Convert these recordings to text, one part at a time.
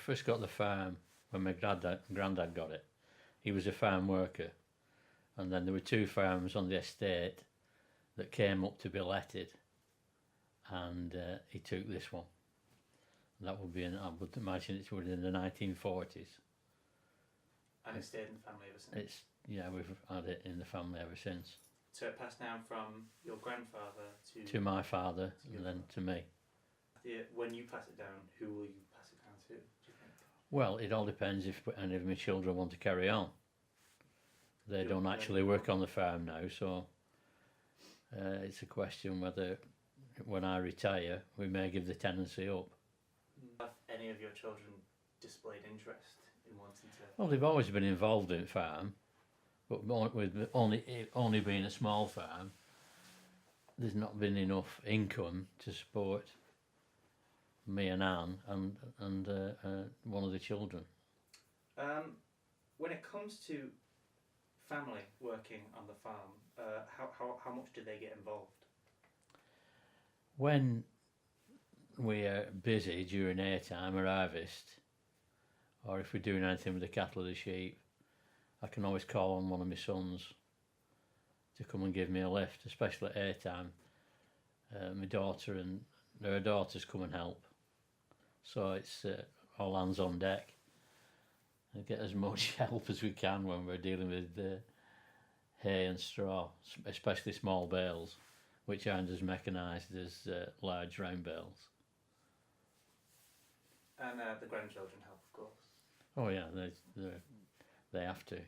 first got the farm, when my granddad got it, he was a farm worker, and then there were two farms on the estate that came up to be letted, and he took this one. That would be, I would imagine it was in the 1940s. And it stayed in the family ever since? We've had it in the family ever since. So it passed down from your grandfather to my father, and then to me. When you pass it down, who will you pass it down to, do you think? Well, it all depends if any of my children want to carry on. They don't actually work on the farm now, so it's a question whether, when I retire, we may give the tenancy up. Have any of your children displayed interest in wanting to? Well, they've always been involved in farm, but with only being a small farm, there's not been enough income to support me and Anne and one of the children. When it comes to family working on the farm, how much do they get involved? When we are busy during airtime or harvest, or if we're doing anything with the cattle or the sheep, I can always call on one of my sons to come and give me a lift, especially at airtime. My daughter and her daughters come and help, so it's all hands on deck and get as much help as we can when we're dealing with hay and straw, especially small bales, which aren't as mechanised as large round bales. And the grandchildren help, of course. Oh yeah, they have to.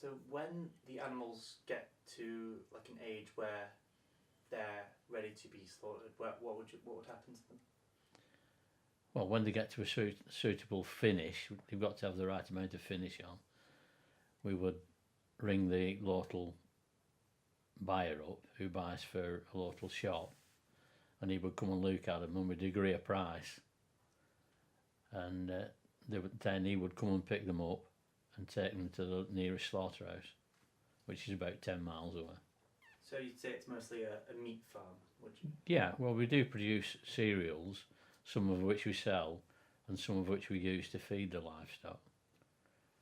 So when the animals get to like an age where they're ready to be slaughtered, what would happen to them? Well, when they get to a suitable finish, they've got to have the right amount of finish on. We would ring the local buyer up who buys for a local shop, and he would come and look at them and we'd agree a price, and then he would come and pick them up and take them to the nearest slaughterhouse, which is about 10 miles away. So you'd say it's mostly a meat farm, would you? Yeah, well, we do produce cereals, some of which we sell and some of which we use to feed the livestock.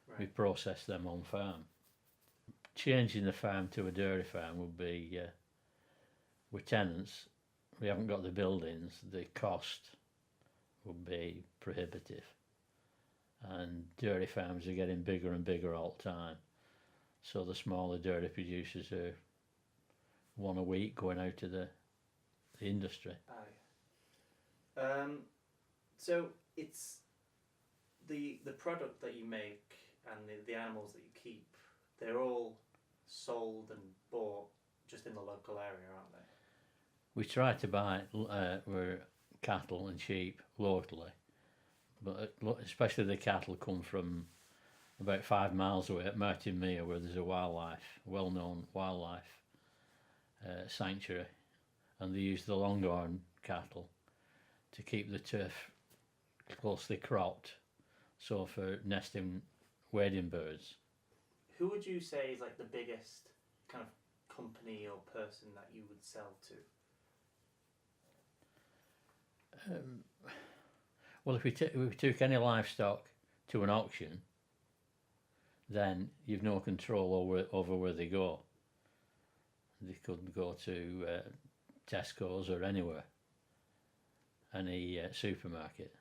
Right. We process them on farm. Changing the farm to a dairy farm would be, with tenants, we haven't got the buildings, the cost would be prohibitive. And dairy farms are getting bigger and bigger all the time. So the smaller dairy producers are one a week going out to the industry. So it's the product that you make and the animals that you keep, they're all sold and bought just in the local area, aren't they? We try to buy cattle and sheep locally, but especially the cattle come from about 5 miles away at Martinmere, where there's a well-known wildlife sanctuary, and they use the longhorn cattle to keep the turf closely cropped, so for nesting wading birds. Who would you say is like the biggest kind of company or person that you would sell to? Well, if we took any livestock to an auction, then you've no control over where they go. They could go to Tesco's or anywhere, any supermarket.